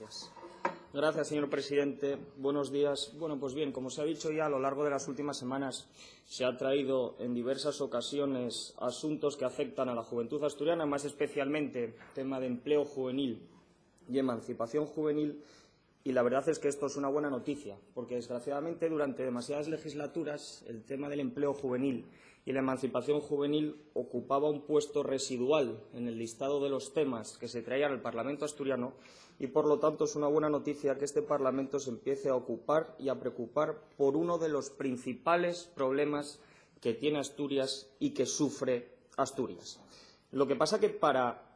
Gracias. Gracias, señor presidente. Buenos días. Bueno, pues bien, como se ha dicho ya, a lo largo de las últimas semanas se ha traído en diversas ocasiones asuntos que afectan a la juventud asturiana, más especialmente tema de empleo juvenil y emancipación juvenil. Y la verdad es que esto es una buena noticia, porque desgraciadamente durante demasiadas legislaturas el tema del empleo juvenil y la emancipación juvenil ocupaba un puesto residual en el listado de los temas que se traían al Parlamento asturiano y, por lo tanto, es una buena noticia que este Parlamento se empiece a ocupar y a preocupar por uno de los principales problemas que tiene Asturias y que sufre Asturias. Lo que pasa que para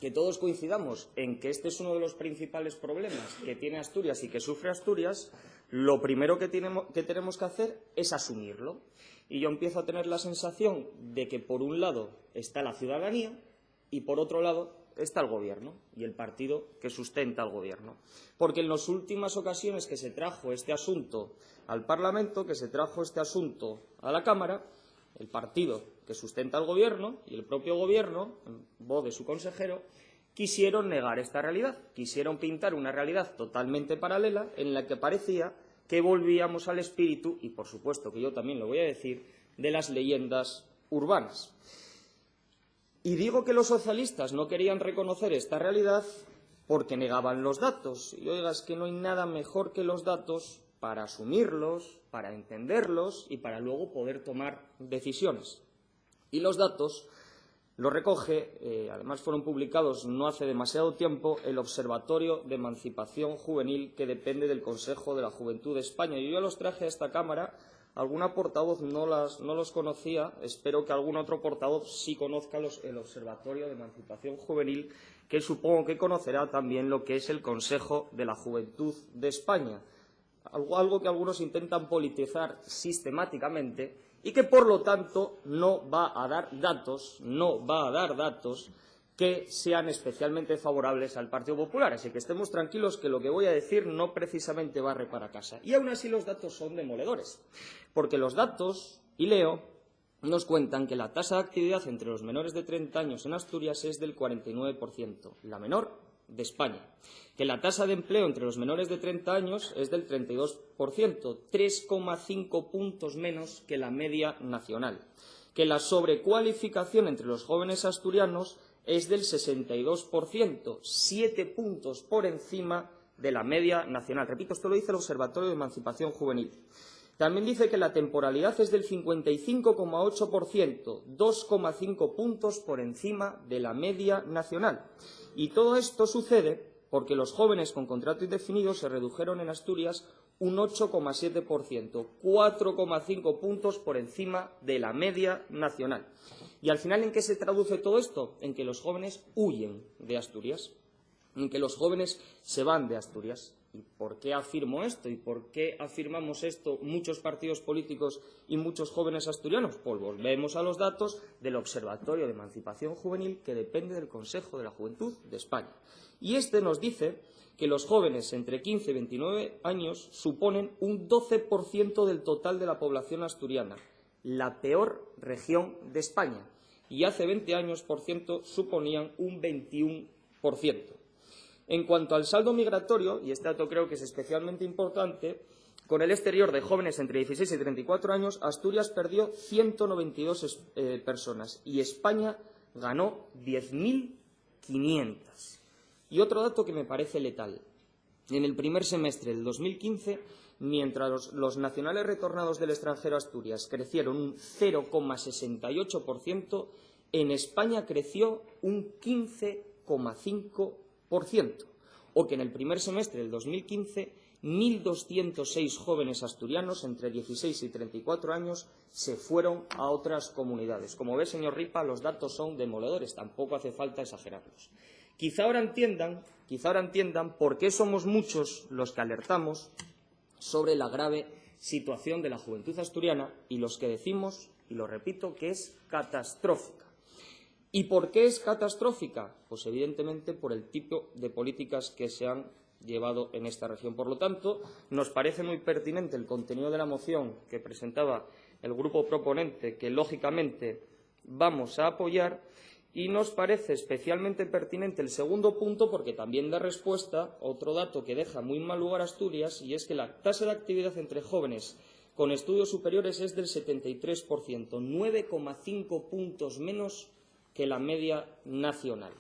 que todos coincidamos en que este es uno de los principales problemas que tiene Asturias y que sufre Asturias, lo primero que tenemos que hacer es asumirlo. Y yo empiezo a tener la sensación de que, por un lado, está la ciudadanía y, por otro lado, está el Gobierno y el partido que sustenta al Gobierno. Porque en las últimas ocasiones que se trajo este asunto al Parlamento, que se trajo este asunto a la Cámara, el partido que sustenta al Gobierno y el propio Gobierno, en voz de su consejero, quisieron negar esta realidad, quisieron pintar una realidad totalmente paralela en la que parecía que volvíamos al espíritu, y por supuesto que yo también lo voy a decir, de las leyendas urbanas. Y digo que los socialistas no querían reconocer esta realidad porque negaban los datos. Y oiga, es que no hay nada mejor que los datos para asumirlos, para entenderlos y para luego poder tomar decisiones. Y los datos los recoge, además fueron publicados no hace demasiado tiempo, el Observatorio de Emancipación Juvenil, que depende del Consejo de la Juventud de España. Y yo los traje a esta Cámara, alguna portavoz no los conocía, espero que algún otro portavoz sí conozca el Observatorio de Emancipación Juvenil, que supongo que conocerá también lo que es el Consejo de la Juventud de España. Algo que algunos intentan politizar sistemáticamente y que, por lo tanto, no va a dar datos que sean especialmente favorables al Partido Popular. Así que estemos tranquilos que lo que voy a decir no precisamente barre para casa. Y aún así los datos son demoledores, porque los datos, y leo, nos cuentan que la tasa de actividad entre los menores de 30 años en Asturias es del 49%, la menor de España, que la tasa de empleo entre los menores de 30 años es del 32%, 3,5 puntos menos que la media nacional, que la sobrecualificación entre los jóvenes asturianos es del 62%, 7 puntos por encima de la media nacional. Repito, esto lo dice el Observatorio de Emancipación Juvenil. También dice que la temporalidad es del 55,8%, 2,5 puntos por encima de la media nacional. Y todo esto sucede porque los jóvenes con contrato indefinido se redujeron en Asturias un 8,7%, 4,5 puntos por encima de la media nacional. Y al final, ¿en qué se traduce todo esto? En que los jóvenes huyen de Asturias, en que los jóvenes se van de Asturias. ¿Y por qué afirmo esto? ¿Y por qué afirmamos esto muchos partidos políticos y muchos jóvenes asturianos? Pues volvemos a los datos del Observatorio de Emancipación Juvenil, que depende del Consejo de la Juventud de España. Y este nos dice que los jóvenes entre 15 y 29 años suponen un 12% del total de la población asturiana, la peor región de España. Y hace 20 años, por ciento, suponían un 21%. En cuanto al saldo migratorio, y este dato creo que es especialmente importante, con el exterior de jóvenes entre 16 y 34 años, Asturias perdió 192 personas y España ganó 10.500. Y otro dato que me parece letal. En el primer semestre del 2015, mientras los nacionales retornados del extranjero a Asturias crecieron un 0,68%, en España creció un 15,5%. O que en el primer semestre del 2015, 1.206 jóvenes asturianos entre 16 y 34 años se fueron a otras comunidades. Como ve, señor Ripa, los datos son demoledores, tampoco hace falta exagerarlos. Quizá ahora entiendan por qué somos muchos los que alertamos sobre la grave situación de la juventud asturiana y los que decimos, y lo repito, que es catastrófica. ¿Y por qué es catastrófica? Pues evidentemente por el tipo de políticas que se han llevado en esta región. Por lo tanto, nos parece muy pertinente el contenido de la moción que presentaba el grupo proponente, que lógicamente vamos a apoyar, Y nos parece especialmente pertinente el segundo punto porque también da respuesta a otro dato que deja muy mal lugar a Asturias, y es que la tasa de actividad entre jóvenes con estudios superiores es del 73%, 9,5 puntos menos que la media nacional.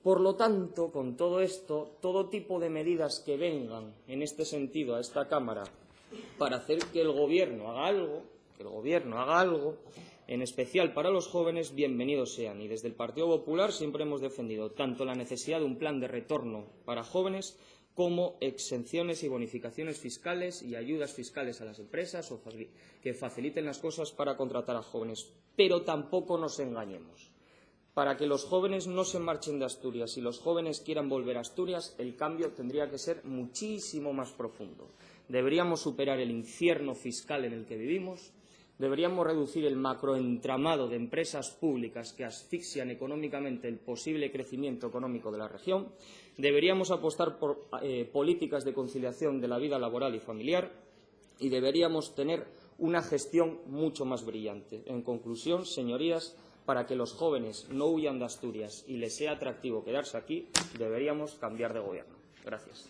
Por lo tanto, con todo esto, todo tipo de medidas que vengan en este sentido a esta Cámara para hacer que el Gobierno haga algo, en especial para los jóvenes, bienvenidos sean. Y desde el Partido Popular siempre hemos defendido tanto la necesidad de un plan de retorno para jóvenes como exenciones y bonificaciones fiscales y ayudas fiscales a las empresas que faciliten las cosas para contratar a jóvenes. Pero tampoco nos engañemos. Para que los jóvenes no se marchen de Asturias y los jóvenes quieran volver a Asturias, el cambio tendría que ser muchísimo más profundo. Deberíamos superar el infierno fiscal en el que vivimos, deberíamos reducir el macroentramado de empresas públicas que asfixian económicamente el posible crecimiento económico de la región, deberíamos apostar por políticas de conciliación de la vida laboral y familiar y deberíamos tener una gestión mucho más brillante. En conclusión, señorías, para que los jóvenes no huyan de Asturias y les sea atractivo quedarse aquí, deberíamos cambiar de gobierno. Gracias.